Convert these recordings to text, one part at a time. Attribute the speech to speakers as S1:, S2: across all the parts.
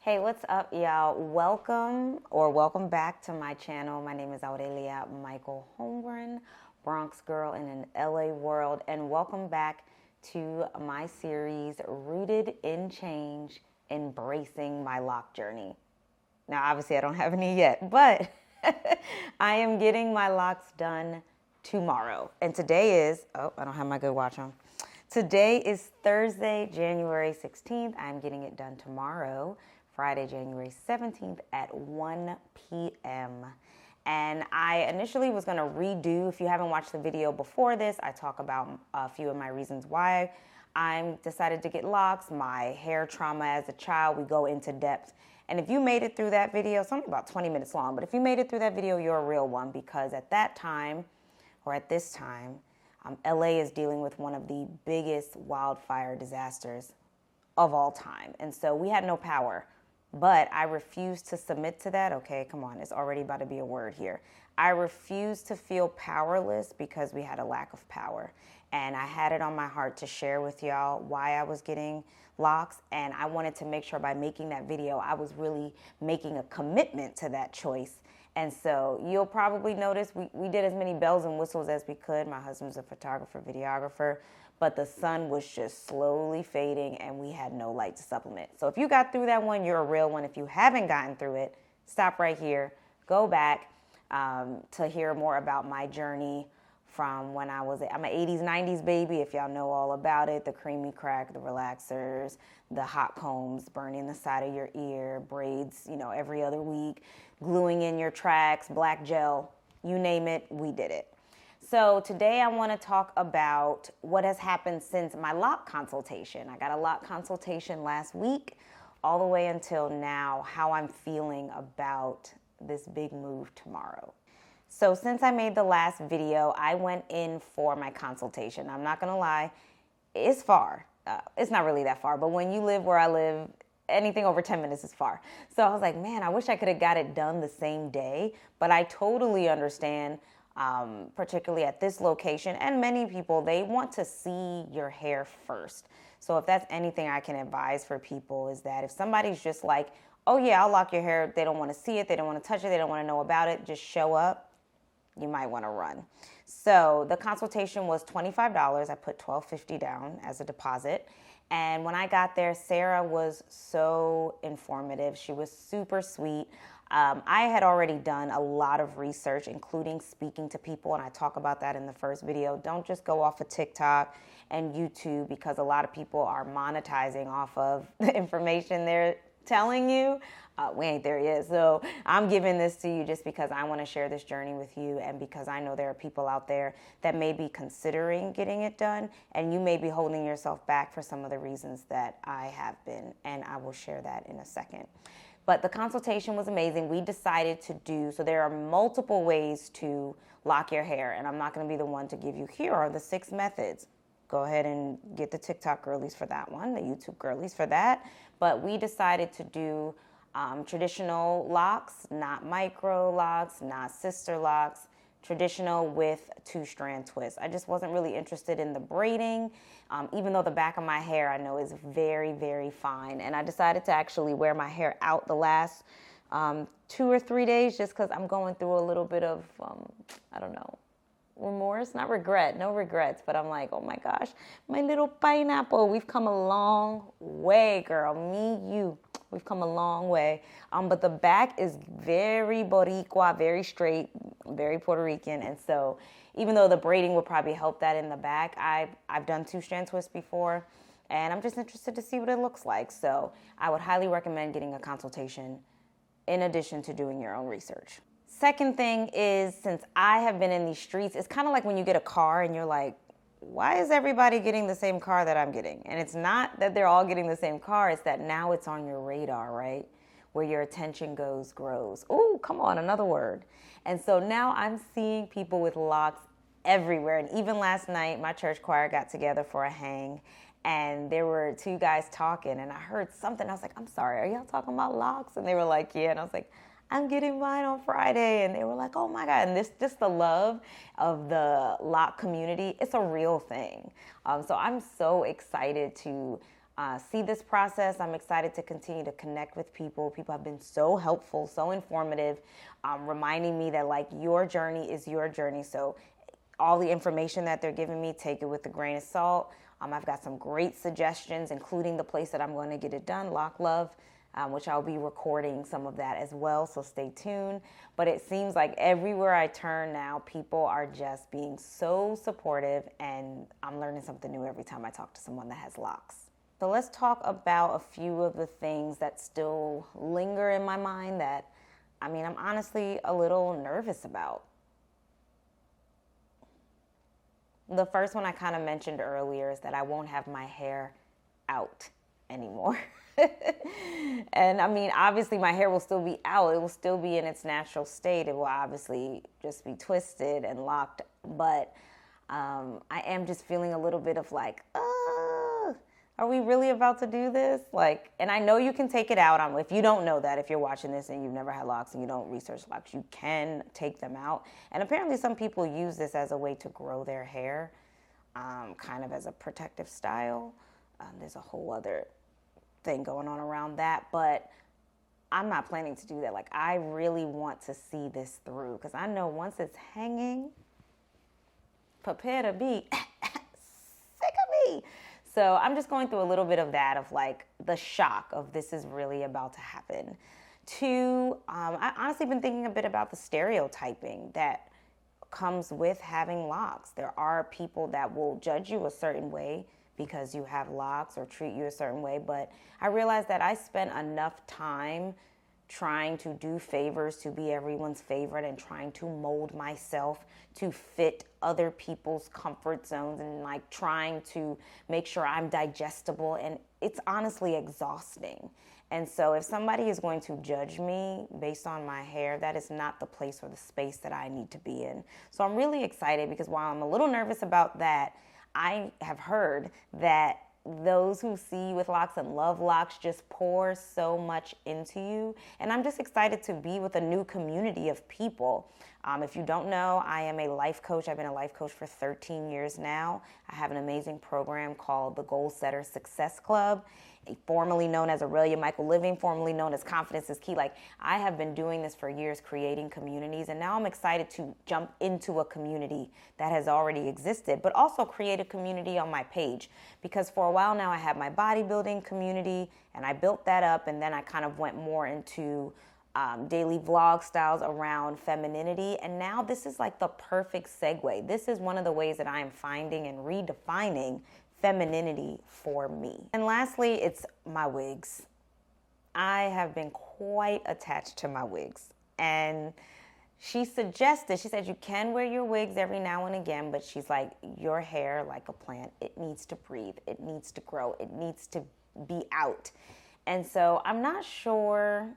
S1: Hey, what's up, y'all? Welcome back to my channel. My name is Aurelia Michael Holmgren, Bronx girl in an LA world, and welcome back to my series, Rooted in Change, Embracing My Loc Journey. Now, obviously, I don't have any yet, but I am getting my locks done tomorrow. And today is, I don't have my good watch on. Today is Thursday, January 16th. I'm getting it done tomorrow, Friday, January 17th at 1 p.m. And I initially was going to redo, if you haven't watched the video before this, I talk about a few of my reasons why I decided to get locks, my hair trauma as a child. We go into depth. And if you made it through that video, it's only about 20 minutes long, but if you made it through that video, you're a real one, because at that time, or at this time, LA is dealing with one of the biggest wildfire disasters of all time. And so we had no power, but I refused to submit to that. Okay, come on, it's already about to be a word here. I refused to feel powerless because we had a lack of power. And I had it on my heart to share with y'all why I was getting locks. And I wanted to make sure by making that video, I was really making a commitment to that choice. And so you'll probably notice we did as many bells and whistles as we could. My husband's a photographer, videographer, but the sun was just slowly fading and we had no light to supplement. So if you got through that one, you're a real one. If you haven't gotten through it, stop right here, go back to hear more about my journey from when I'm an 80s, 90s baby, if y'all know all about it, the creamy crack, the relaxers, the hot combs burning the side of your ear, braids, every other week, gluing in your tracks, black gel, you name it, we did it. So today I want to talk about what has happened since my loc consultation. I got a loc consultation last week, all the way until now, how I'm feeling about this big move tomorrow. So since I made the last video, I went in for my consultation. I'm not going to lie, it's far. It's not really that far, but when you live where I live, anything over 10 minutes is far. So I was like, man, I wish I could have got it done the same day, but I totally understand, particularly at this location, and many people, they want to see your hair first. So if that's anything I can advise for people, is that if somebody's just like, oh yeah, I'll lock your hair, they don't want to see it, they don't want to touch it, they don't want to know about it, just show up, you might want to run. So the consultation was $25. I put $12.50 down as a deposit. And when I got there, Sarah was so informative. She was super sweet. I had already done a lot of research, including speaking to people, and I talk about that in the first video. Don't just go off of TikTok and YouTube, because a lot of people are monetizing off of the information they're telling you. We ain't there yet. So I'm giving this to you just because I want to share this journey with you, and because I know there are people out there that may be considering getting it done, and you may be holding yourself back for some of the reasons that I have been, and I will share that in a second. But the consultation was amazing. We decided to do, so there are multiple ways to lock your hair, and I'm not going to be the one to give you, here are the 6 methods. Go ahead and get the TikTok girlies for that one, the YouTube girlies for that. But we decided to do traditional locks, not micro locks, not sister locks, traditional with 2-strand twists. I just wasn't really interested in the braiding, even though the back of my hair I know is very, very fine. And I decided to actually wear my hair out the last 2 or 3 days, just because I'm going through a little bit of, remorse, not regret, no regrets, but I'm like, oh my gosh, my little pineapple, we've come a long way, girl, me, you, we've come a long way. But the back is very Boricua, very straight, very Puerto Rican, and so even though the braiding would probably help that in the back, I've done 2-strand twists before, and I'm just interested to see what it looks like. So I would highly recommend getting a consultation in addition to doing your own research. Second thing is, since I have been in these streets, it's kind of like when you get a car and you're like, why is everybody getting the same car that I'm getting? And it's not that they're all getting the same car, it's that now it's on your radar, right? Where your attention grows. Ooh, come on, another word. And so now I'm seeing people with locks everywhere. And even last night, my church choir got together for a hang, and there were 2 guys talking, and I heard something. I was like, I'm sorry, are y'all talking about locks? And they were like, yeah. And I was like, I'm getting mine on Friday. And they were like, oh my God. And this, just the love of the loc community, it's a real thing. So I'm so excited to see this process. I'm excited to continue to connect with people. People have been so helpful, so informative, reminding me that like your journey is your journey. So all the information that they're giving me, take it with a grain of salt. I've got some great suggestions, including the place that I'm going to get it done, Loc Love, which I'll be recording some of that as well, so stay tuned. But it seems like everywhere I turn now, people are just being so supportive, and I'm learning something new every time I talk to someone that has locks. So let's talk about a few of the things that still linger in my mind that, I'm honestly a little nervous about. The first one I kind of mentioned earlier is that I won't have my hair out anymore. And obviously my hair will still be out. It will still be in its natural state. It will obviously just be twisted and locked. But I am just feeling a little bit of like, are we really about to do this? And I know you can take it out. If you don't know that, if you're watching this and you've never had locks and you don't research locks, you can take them out. And apparently some people use this as a way to grow their hair, kind of as a protective style. There's a whole other thing going on around that, but I'm not planning to do that. I really want to see this through, because I know once it's hanging, prepare to be sick of me. So I'm just going through a little bit of that, of the shock of this is really about to happen. Two, I honestly been thinking a bit about the stereotyping that comes with having locks. There are people that will judge you a certain way because you have locks or treat you a certain way. But I realized that I spent enough time trying to do favors to be everyone's favorite and trying to mold myself to fit other people's comfort zones and trying to make sure I'm digestible, and it's honestly exhausting. And so if somebody is going to judge me based on my hair, that is not the place or the space that I need to be in. So I'm really excited, because while I'm a little nervous about that, I have heard that those who see you with locks and love locks just pour so much into you. And I'm just excited to be with a new community of people. If you don't know, I am a life coach. I've been a life coach for 13 years now. I have an amazing program called the Goal Setter Success Club, formerly known as Aurelia Michael Living, formerly known as Confidence is Key. I have been doing this for years, creating communities, and now I'm excited to jump into a community that has already existed, but also create a community on my page, because for a while now I have my bodybuilding community, and I built that up, and then I kind of went more into daily vlog styles around femininity, and now this is the perfect segue. This is one of the ways that I am finding and redefining femininity for me. And lastly, it's my wigs. I have been quite attached to my wigs, and she said you can wear your wigs every now and again, but she's like, your hair, like a plant, it needs to breathe, it needs to grow, it needs to be out. And so I'm not sure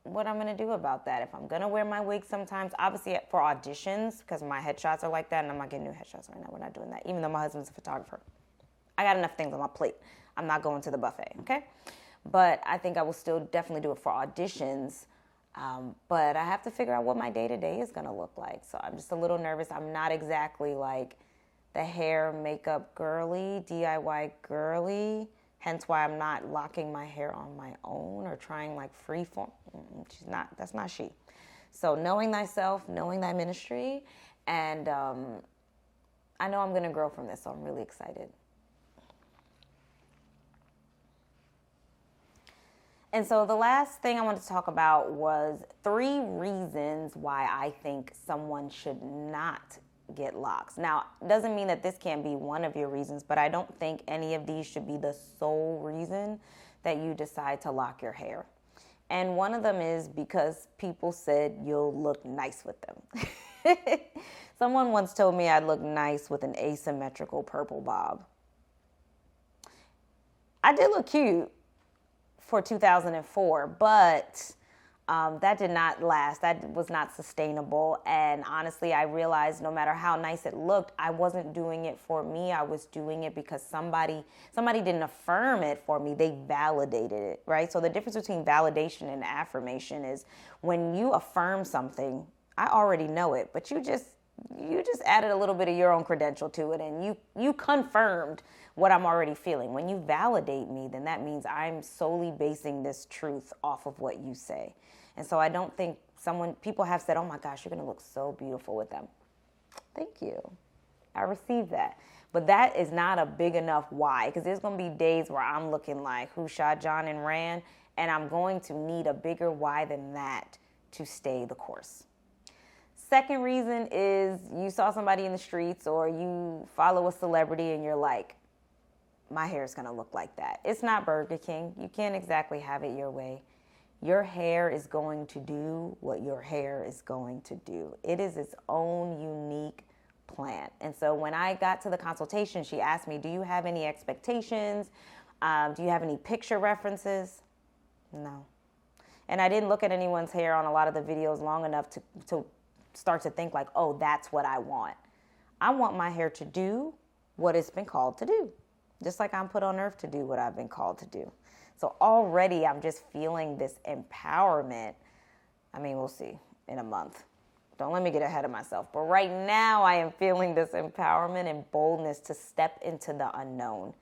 S1: what I'm going to do about that. If I'm going to wear my wig sometimes, obviously for auditions, because my headshots are like that, and I'm not getting new headshots right now. We're not doing that, even though my husband's a photographer. I got enough things on my plate. I'm not going to the buffet, okay? But I think I will still definitely do it for auditions. But I have to figure out what my day-to-day is going to look like. So I'm just a little nervous. I'm not exactly the hair makeup girly, DIY girly. Hence why I'm not locking my hair on my own or trying free form. That's not she. So knowing thyself, knowing thy ministry, and I know I'm going to grow from this, so I'm really excited. And so the last thing I wanted to talk about was 3 reasons why I think someone should not get locks. Now, it doesn't mean that this can't be one of your reasons, but I don't think any of these should be the sole reason that you decide to lock your hair. And one of them is because people said you'll look nice with them. Someone once told me I'd look nice with an asymmetrical purple bob. I did look cute for 2004, but that did not last. That was not sustainable. And honestly, I realized no matter how nice it looked, I wasn't doing it for me. I was doing it because somebody didn't affirm it for me. They validated it, right? So the difference between validation and affirmation is when you affirm something, I already know it, but you just you just added a little bit of your own credential to it, and you confirmed what I'm already feeling. When you validate me, then that means I'm solely basing this truth off of what you say. And so I don't think people have said, oh my gosh, you're going to look so beautiful with them. Thank you. I received that. But that is not a big enough why, because there's going to be days where I'm looking like who shot John and ran, and I'm going to need a bigger why than that to stay the course. Second reason is you saw somebody in the streets or you follow a celebrity and you're like, my hair is going to look like that. It's not Burger King. You can't exactly have it your way. Your hair is going to do what your hair is going to do. It is its own unique plant. And so when I got to the consultation, she asked me, do you have any expectations? Do you have any picture references? No. And I didn't look at anyone's hair on a lot of the videos long enough to start to think like, oh, that's what I want. I want my hair to do what it's been called to do, just like I'm put on earth to do what I've been called to do. So already I'm just feeling this empowerment. I mean, we'll see in a month. Don't let me get ahead of myself. But right now I am feeling this empowerment and boldness to step into the unknown.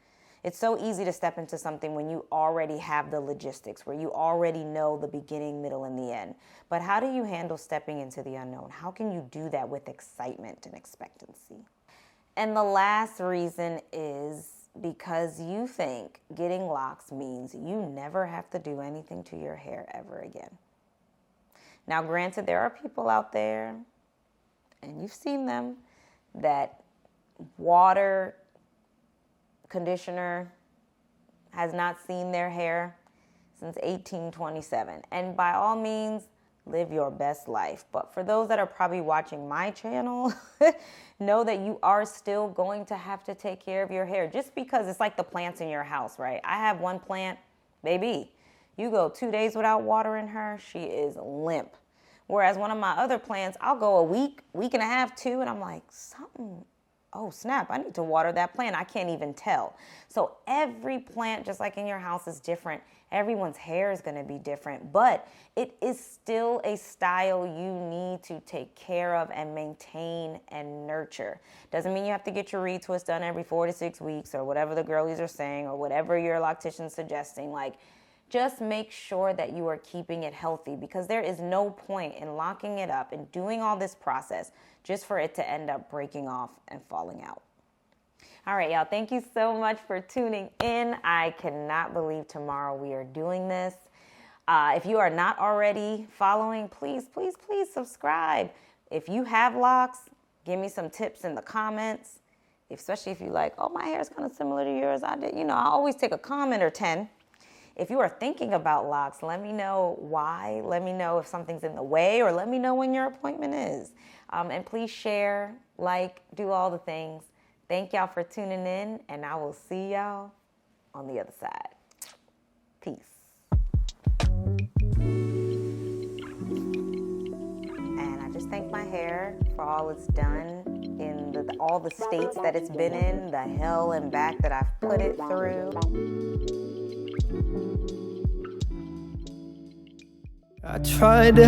S1: It's so easy to step into something when you already have the logistics, where you already know the beginning, middle, and the end. But how do you handle stepping into the unknown? How can you do that with excitement and expectancy? And the last reason is because you think getting locks means you never have to do anything to your hair ever again. Now, granted, there are people out there, and you've seen them, that water conditioner has not seen their hair since 1827. And by all means, live your best life. But for those that are probably watching my channel, know that you are still going to have to take care of your hair, just because it's like the plants in your house, right? I have one plant, baby, you go 2 days without watering her, she is limp. Whereas one of my other plants, I'll go a week and a half, 2, and I'm like, oh snap, I need to water that plant. I can't even tell. So every plant, just like in your house, is different. Everyone's hair is going to be different, but it is still a style you need to take care of and maintain and nurture. Doesn't mean you have to get your retwist done every 4 to 6 weeks or whatever the girlies are saying or whatever your loctician's suggesting. Like, just make sure that you are keeping it healthy, because there is no point in locking it up and doing all this process just for it to end up breaking off and falling out. All right, y'all, thank you so much for tuning in. I cannot believe tomorrow we are doing this. If you are not already following, please, please, please subscribe. If you have locks, give me some tips in the comments, especially if you like, oh, my hair is kind of similar to yours. I always take a comment or 10. If you are thinking about locks, let me know why. Let me know if something's in the way, or let me know when your appointment is. And please share, like, do all the things. Thank y'all for tuning in, and I will see y'all on the other side. Peace. And I just thank my hair for all it's done in all the states that it's been in, the hell and back that I've put it through.
S2: I tried to